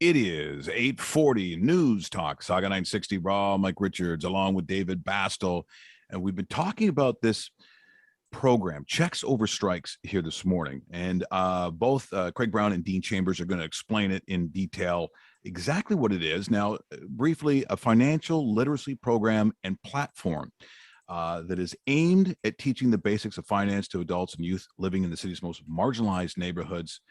It is 8:40 Newstalk Sauga 960 Raw. Mike Richards along with David Bastl, and we've been talking about this program, Checks Over Strikes, here this morning. And both Craig Brown and Dean Chambers are going to explain it in detail exactly what it is. Now, briefly, a financial literacy program and platform that is aimed at teaching the basics of finance to adults and youth living in the city's most marginalized neighborhoods.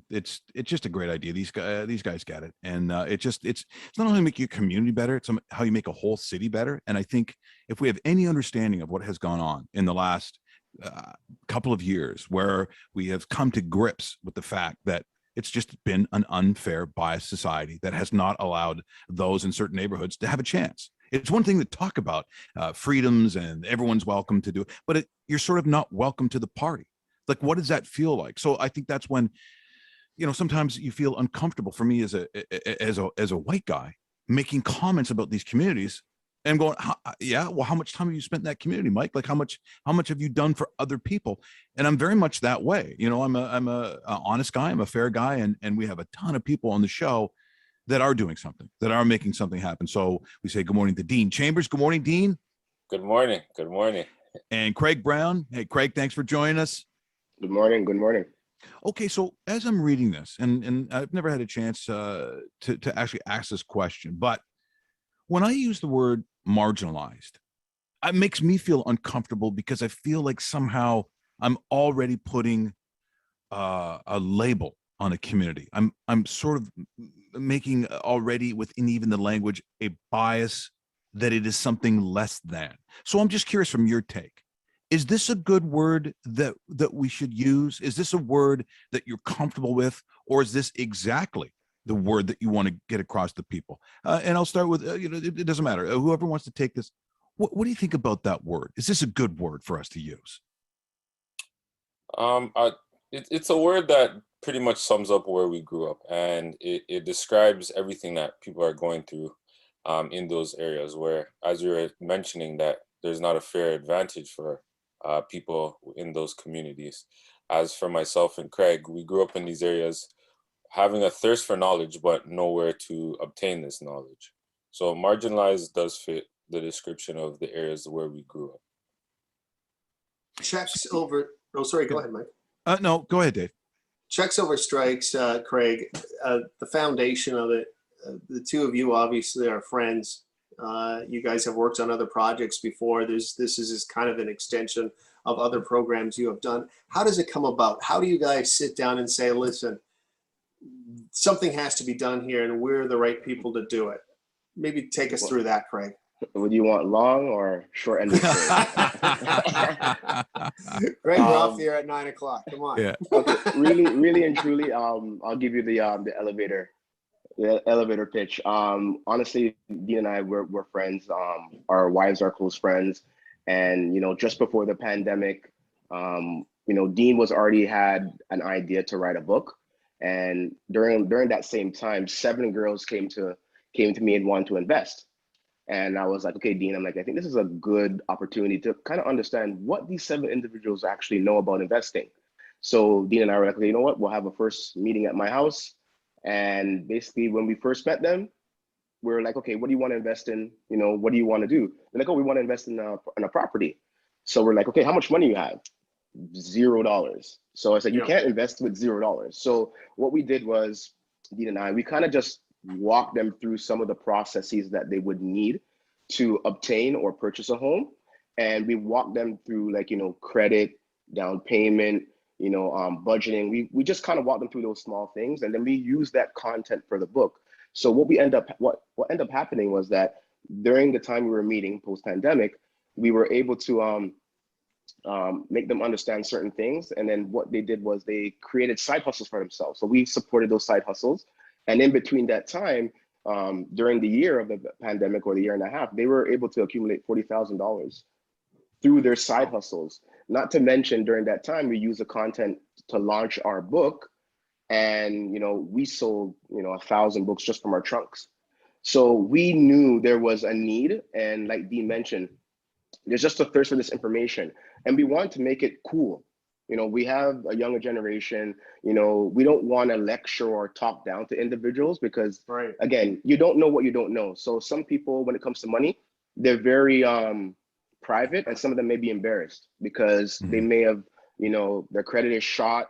It's just a great idea. These guys get it, and it's not only make your community better, it's how you make a whole city better. And I think if we have any understanding of what has gone on in the last couple of years, where we have come to grips with the fact that it's just been an unfair, biased society that has not allowed those in certain neighborhoods to have a chance. It's one thing to talk about freedoms and everyone's welcome to do it, but you're sort of not welcome to the party. Like, what does that feel like? So I think that's when, sometimes you feel uncomfortable. For me as a white guy, making comments about these communities and going, well, how much time have you spent in that community, Mike? Like, how much have you done for other people? And I'm very much that way. I'm a honest guy. I'm a fair guy. And we have a ton of people on the show that are doing something, that are making something happen. So we say good morning to Dean Chambers. Good morning, Dean. Good morning. Good morning. And Craig Brown. Hey, Craig, thanks for joining us. Good morning. Good morning. Okay, so as I'm reading this, and I've never had a chance to actually ask this question, but when I use the word marginalized, it makes me feel uncomfortable because I feel like somehow I'm already putting a label on a community. I'm sort of making already within even the language a bias that it is something less than. So I'm just curious from your take. Is this a good word that we should use? Is this a word that you're comfortable with, or is this exactly the word that you want to get across to people? And I'll start with, it doesn't matter. Whoever wants to take this, what do you think about that word? Is this a good word for us to use? It's a word that pretty much sums up where we grew up, and it describes everything that people are going through in those areas where, as you were mentioning, that there's not a fair advantage for people in those communities. As for myself and Craig, we grew up in these areas having a thirst for knowledge, but nowhere to obtain this knowledge. So marginalized does fit the description of the areas where we grew up. Checks over, oh, sorry, go ahead, Mike. No, go ahead, Dave. Checks Over Strikes, Craig, the foundation of it, the two of you obviously are friends. You guys have worked on other projects before. This is kind of an extension of other programs you have done. How does it come about? How do you guys sit down and say, listen, something has to be done here and we're the right people to do it? Maybe take us through that, Craig. Would you want long or short end of Craig, we're off here at 9 o'clock. Come on. Yeah. Okay. Really and truly, I'll give you the elevator pitch. Honestly, Dean and I we're friends. Our wives are close friends, and just before the pandemic, Dean was already had an idea to write a book, and during that same time, 7 girls came to me and wanted to invest. And I was like, okay, Dean, I think this is a good opportunity to kind of understand what these 7 individuals actually know about investing. So Dean and I were like, okay, you know what? We'll have a first meeting at my house. And basically, when we first met them, we were like, okay, what do you want to invest in? What do you want to do? They're like, oh, we want to invest in a property. So we're like, okay, how much money you have? $0. So I said, you can't invest with $0. So what we did was, Dean and I, we kind of just walk them through some of the processes that they would need to obtain or purchase a home. And we walk them through credit, down payment, budgeting. We just kind of walk them through those small things. And then we use that content for the book. So what ended up happening was that during the time we were meeting post-pandemic, we were able to make them understand certain things. And then what they did was they created side hustles for themselves. So we supported those side hustles. And in between that time, during the year of the pandemic or the year and a half, they were able to accumulate $40,000 through their side hustles. Not to mention, during that time, we used the content to launch our book. And, we sold, 1,000 books just from our trunks. So we knew there was a need. And like Dean mentioned, there's just a thirst for this information. And we wanted to make it cool. We have a younger generation. We don't want to lecture or talk down to individuals because, Right. again, you don't know what you don't know. So some people, when it comes to money, they're very private, and some of them may be embarrassed because they may have, their credit is shot.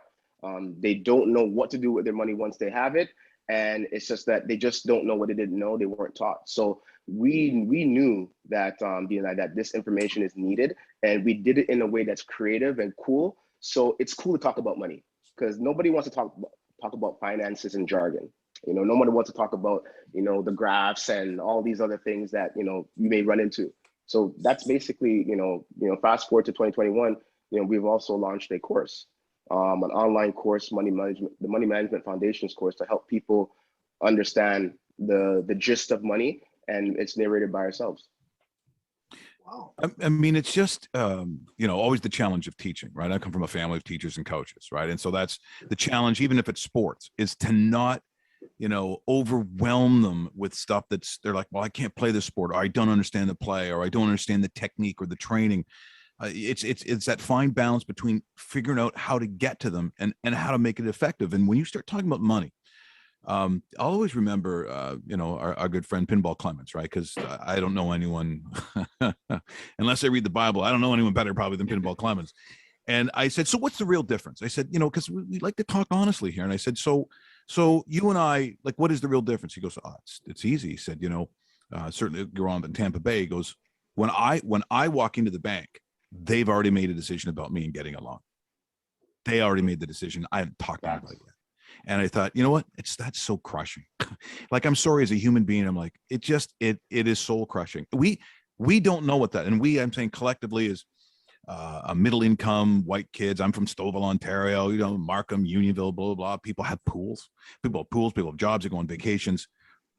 They don't know what to do with their money once they have it. And it's just that they just don't know what they didn't know. They weren't taught. So we knew that that this information is needed, and we did it in a way that's creative and cool. So it's cool to talk about money because nobody wants to talk about finances and jargon. Nobody wants to talk about the graphs and all these other things that you may run into. So that's basically fast forward to 2021. We've also launched a course, an online course, the Money Management Foundations course, to help people understand the gist of money, and it's narrated by ourselves. Wow. I mean, it's just, always the challenge of teaching, right? I come from a family of teachers and coaches, right? And so that's the challenge, even if it's sports, is to not, overwhelm them with stuff they're like, well, I can't play this sport, or I don't understand the play, or I don't understand the technique or the training. It's that fine balance between figuring out how to get to them and how to make it effective. And when you start talking about money, I'll always remember, our good friend Pinball Clements, right? Because I don't know anyone, unless I read the Bible, I don't know anyone better probably than Pinball Clements. And I said, so what's the real difference? I said, because we like to talk honestly here. And I said, so you and I, like, what is the real difference? He goes, it's easy. He said, certainly you're on in Tampa Bay. He goes, when I walk into the bank, they've already made a decision about me and getting a loan. They already made the decision. I haven't talked to anybody yet. And I thought, you know what? That's so crushing. Like, I'm sorry, as a human being, I'm like, it is soul crushing. We don't know what that, and I'm saying collectively is a middle income white kids. I'm from Stouffville, Ontario, Markham, Unionville, blah, blah, blah. People have pools. People have jobs, they go on vacations.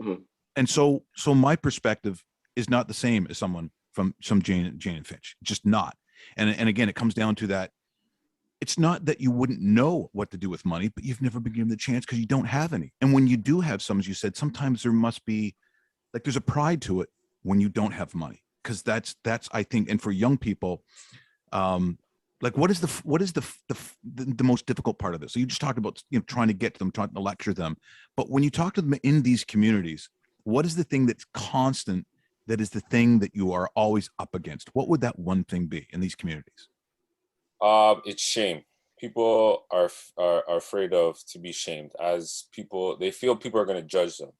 Mm-hmm. And so my perspective is not the same as someone from some Jane and Finch, just not. And again, it comes down to that. It's not that you wouldn't know what to do with money, but you've never been given the chance because you don't have any. And when you do have some, as you said, sometimes there must be, like, there's a pride to it when you don't have money. Because that's I think, and for young people, like, what is the most difficult part of this? So you just talked about trying to get to them, trying to lecture them, but when you talk to them in these communities, what is the thing that's constant? That is the thing that you are always up against. What would that one thing be in these communities? It's shame. People are afraid to be shamed, as they feel people are going to judge them.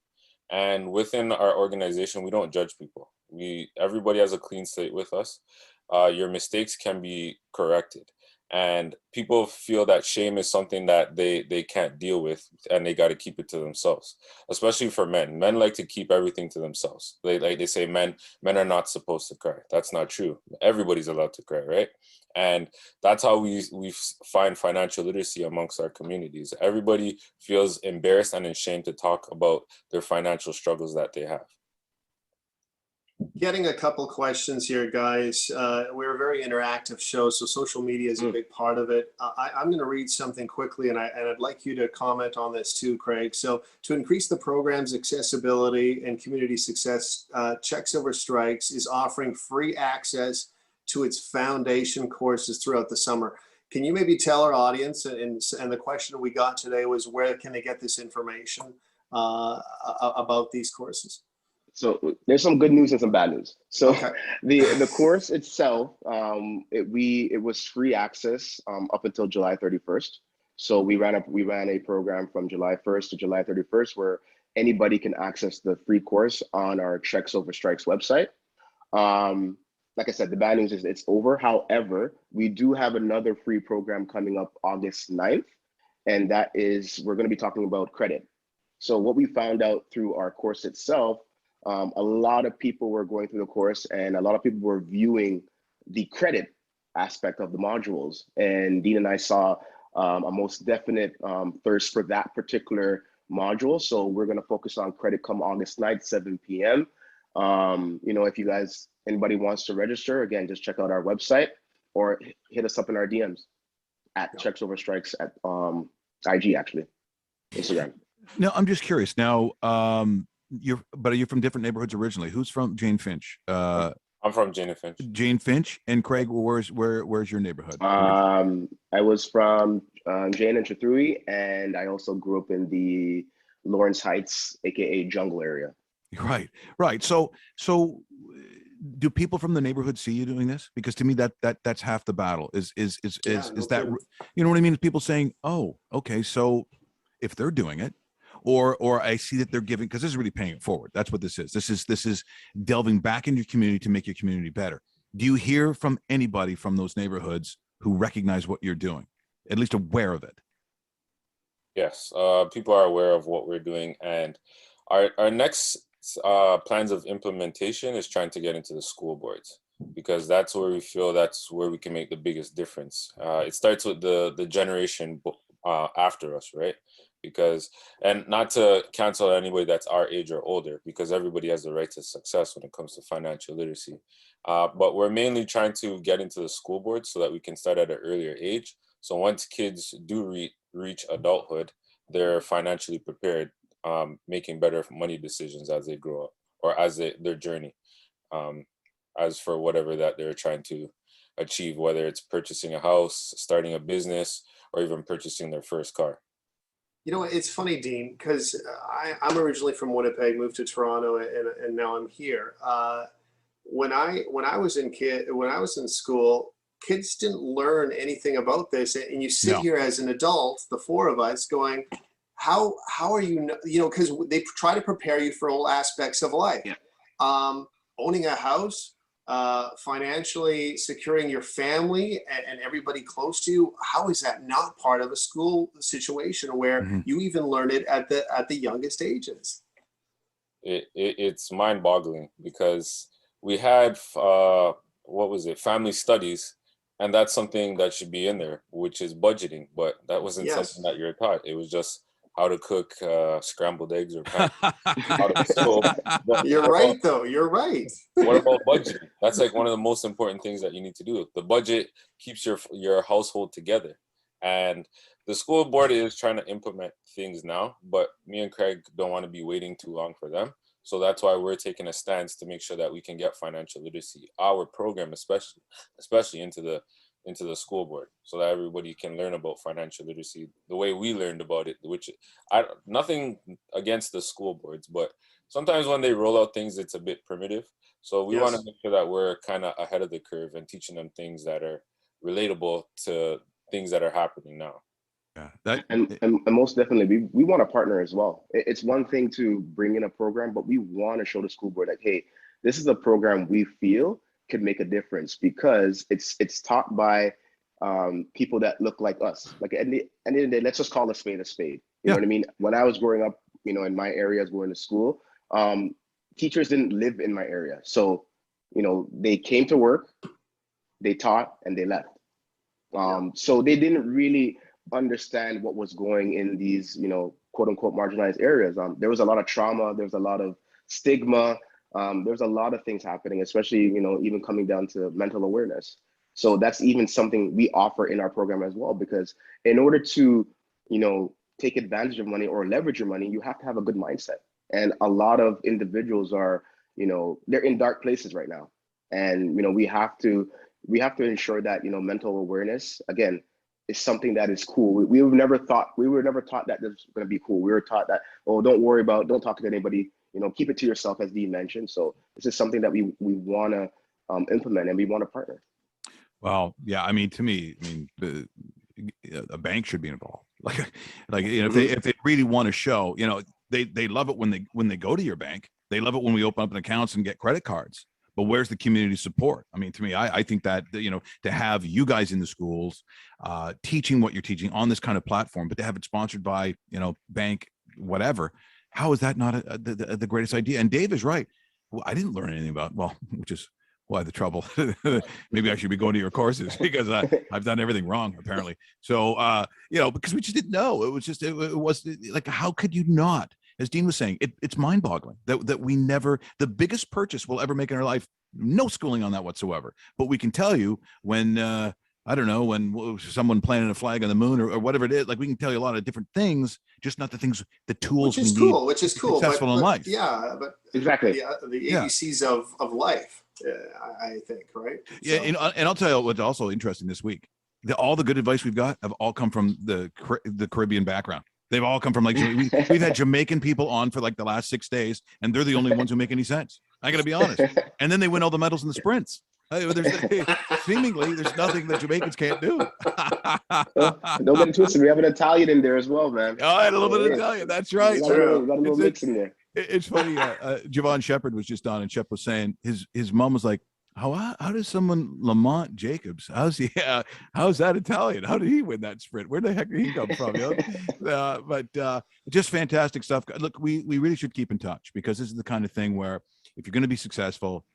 And within our organization, we don't judge people. Everybody has a clean slate with us. Your mistakes can be corrected. And people feel that shame is something that they can't deal with, and they got to keep it to themselves. Especially for men. Men like to keep everything to themselves. They say men are not supposed to cry. That's not true. Everybody's allowed to cry, right? And that's how we find financial literacy amongst our communities. Everybody feels embarrassed and ashamed to talk about their financial struggles that they have. Getting a couple questions here, guys. We're a very interactive show, so social media is a big part of it. I'm going to read something quickly, and I'd like you to comment on this too, Craig. So, to increase the program's accessibility and community success, Checks Over Strikes is offering free access to its foundation courses throughout the summer. Can you maybe tell our audience, and the question we got today was, where can they get this information about these courses? So there's some good news and some bad news. So okay. the course itself, it was free access up until July 31st. So we ran a program from July 1st to July 31st where anybody can access the free course on our Checks Over Strikes website. Like I said, the bad news is it's over. However, we do have another free program coming up August 9th, and that is, we're going to be talking about credit. So what we found out through our course itself, a lot of people were going through the course, and a lot of people were viewing the credit aspect of the modules. And Dean and I saw a most definite thirst for that particular module. So we're going to focus on credit come August 9th, 7 p.m. If anybody wants to register, again, just check out our website or hit us up in our DMs at Checks Over Strikes at IG, actually, Instagram. Now, I'm just curious. Now, are you from different neighborhoods originally? Who's from Jane Finch? I'm from Jane and Finch. Jane Finch. And Craig, where's your neighborhood? I was from Jane and Chathui, and I also grew up in the Lawrence Heights, aka Jungle area. Right. So do people from the neighborhood see you doing this? Because to me, that's half the battle. Is that, you know what I mean? People saying, oh, okay, so if they're doing it, or I see that they're giving, because this is really paying it forward. That's what this is. This is delving back into your community to make your community better. Do you hear from anybody from those neighborhoods who recognize what you're doing, at least aware of it? Yes, people are aware of what we're doing, and our next plans of implementation is trying to get into the school boards, because that's where we feel that's where we can make the biggest difference. It starts with the generation after us, right? Because, and not to cancel anybody that's our age or older, because everybody has the right to success when it comes to financial literacy. But we're mainly trying to get into the school board so that we can start at an earlier age. So once kids do reach adulthood, they're financially prepared, making better money decisions as they grow up, or as their journey, as for whatever that they're trying to achieve, whether it's purchasing a house, starting a business, or even purchasing their first car. You know, it's funny, Dean, because I'm originally from Winnipeg, moved to Toronto, and now I'm here. When I was in school, kids didn't learn anything about this, and you sit here as an adult, the four of us, going, how are you? You know, because they try to prepare you for all aspects of life. Yeah. Owning a house, financially securing your family and everybody close to you. How is that not part of a school situation where you even learn it at the youngest ages? It's mind-boggling, because we had family studies, and that's something that should be in there, which is budgeting, but that wasn't something that you're taught. It was just how to cook scrambled eggs or pancakes. You're right, though. You're right. What about budgeting? That's like one of the most important things that you need to do. The budget keeps your household together. And the school board is trying to implement things now, but me and Craig don't want to be waiting too long for them. So that's why we're taking a stance to make sure that we can get financial literacy, our program especially into the school board, so that everybody can learn about financial literacy the way we learned about it, which nothing against the school boards, but sometimes when they roll out things, it's a bit primitive. So we want to make sure that we're kind of ahead of the curve and teaching them things that are relatable to things that are happening now. Yeah, and most definitely, we want to partner as well. It's one thing to bring in a program, but we want to show the school board, like, hey, this is a program we feel could make a difference, because it's taught by people that look like us. Like at the end of the day, let's just call a spade a spade. You know what I mean? When I was growing up, you know, in my areas going to school, teachers didn't live in my area. So, you know, they came to work, they taught, and they left. So they didn't really understand what was going in these, you know, quote unquote marginalized areas. There was a lot of trauma, there was a lot of stigma, there's a lot of things happening, especially, you know, even coming down to mental awareness. So that's even something we offer in our program as well, because in order to, you know, take advantage of money or leverage your money, you have to have a good mindset. And a lot of individuals are, you know, they're in dark places right now. And, you know, we have to ensure that, you know, mental awareness, again, is something that is cool. We were never taught that this was going to be cool. We were taught that, oh, don't talk to anybody, you know, keep it to yourself, as Dean mentioned. So this is something that we want to implement, and we want to partner. Well, yeah, I mean, to me, a bank should be involved. Like you know, if they really want to show, you know, they love it when they go to your bank. They love it when we open up an accounts and get credit cards. But where's the community support? I mean, to me, I think that, you know, to have you guys in the schools teaching what you're teaching on this kind of platform, but to have it sponsored by, you know, bank, whatever, how is that not the greatest idea? And Dave is right. Well, I didn't learn anything about, which is why the trouble. Maybe I should be going to your courses, because I've done everything wrong, apparently. So, you know, because we just didn't know. It was like, how could you not? As Dean was saying, it's mind-boggling that we never, the biggest purchase we'll ever make in our life, no schooling on that whatsoever. But we can tell you when, I don't know, when someone planted a flag on the moon or whatever it is, like we can tell you a lot of different things, just not the tools which is cool, successful in life. Yeah, but exactly the ABCs of life. I think, right? Yeah, So, and I'll tell you what's also interesting this week. All the good advice we've got have all come from the Caribbean background. They've all come from like we've had Jamaican people on for like the last 6 days, and they're the only ones who make any sense. I got to be honest. And then they win all the medals in the sprints. Seemingly, there's nothing that Jamaicans can't do. Don't get it twisted. We have an Italian in there as well, man. Oh, I had a little bit of Italian. That's right. We got a little mix in there. It's funny. Javon Shepard was just on, and Shep was saying his mom was like, how does someone Lamont Jacobs? How's that Italian? How did he win that sprint? Where the heck did he come from? You know? But just fantastic stuff. Look, we really should keep in touch, because this is the kind of thing where if you're going to be successful,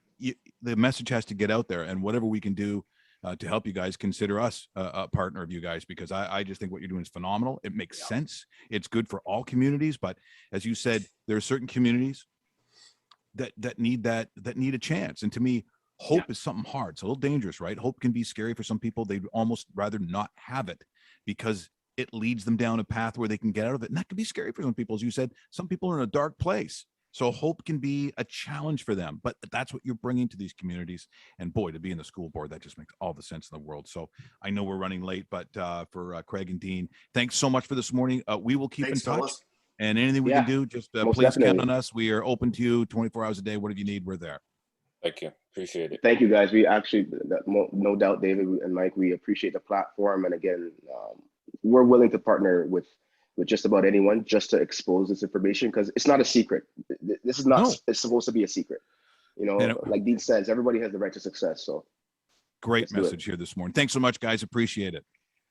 the message has to get out there, and whatever we can do to help you guys, consider us a partner of you guys, because I just think what you're doing is phenomenal. It makes sense. It's good for all communities, but as you said, there are certain communities that need a chance. And to me, hope is something hard. It's a little dangerous, right? Hope can be scary for some people. They'd almost rather not have it because it leads them down a path where they can get out of it. And that can be scary for some people. As you said, some people are in a dark place. So hope can be a challenge for them, but that's what you're bringing to these communities. And boy, to be in the school board, that just makes all the sense in the world. So I know we're running late, but for Craig and Dean, thanks so much for this morning. We will keep in touch. Fellas. And anything we can do, just please count on us. We are open to you 24 hours a day. Whatever you need, we're there. Thank you. Appreciate it. Thank you, guys. We actually, no doubt, David and Mike, we appreciate the platform. And again, we're willing to partner with just about anyone just to expose this information, because it's not a secret. This is not it's supposed to be a secret. You know, like Dean says, everybody has the right to success. So great message here this morning. Thanks so much, guys. Appreciate it.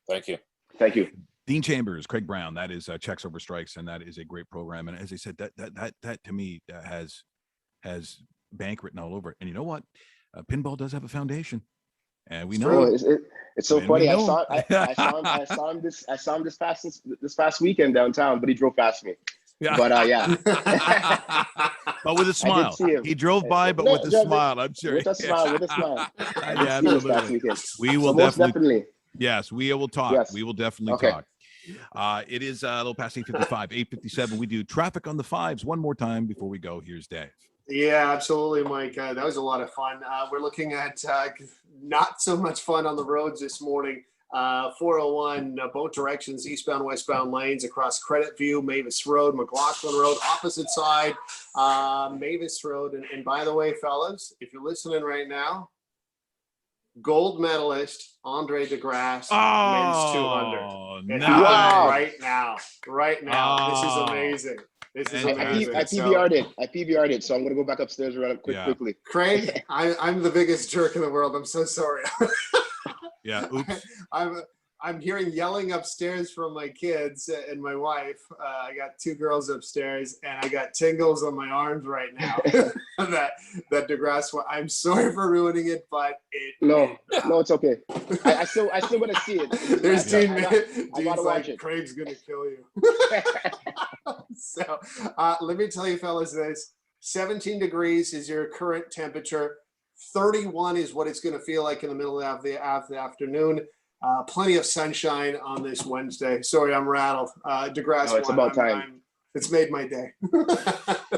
Thank you. Thank you. Dean Chambers, Craig Brown, that is Checks Over Strikes, and that is a great program. And as I said, that to me has bank written all over it. And you know what? Pinball does have a foundation, and we know it's so funny. I saw him this past weekend downtown, but he drove past me. Yeah. But yeah. But with a smile. He drove by, but with a smile. I'm sure. With a smile. Yeah, absolutely. We will definitely. Yes, we will talk. Yes. We will definitely talk. It is a little past 8:55, 8:57. We do traffic on the fives one more time before we go. Here's Dave. Yeah, absolutely, Mike. That was a lot of fun. We're looking at not so much fun on the roads this morning. 401, both directions, eastbound, westbound lanes across Credit View, Mavis Road, McLaughlin Road, opposite side, Mavis Road. And by the way, fellas, if you're listening right now, gold medalist Andre DeGrasse, men's 200. Wow. Right now. This is amazing. This is amazing. I PVR'd it, so I'm gonna go back upstairs and run it quickly. Craig, I'm the biggest jerk in the world. I'm so sorry. Yeah. Oops. I'm hearing yelling upstairs from my kids and my wife. I got 2 girls upstairs, and I got tingles on my arms right now. that DeGrasse one. I'm sorry for ruining it, but no, it's okay. I still want to see it. There's Dean. Dean's like, Craig's gonna kill you. So let me tell you, fellas, this 17 degrees is your current temperature. 31 is what it's going to feel like in the middle of the afternoon. Plenty of sunshine on this Wednesday. Sorry, I'm rattled. DeGrasse, it's about time. It's made my day.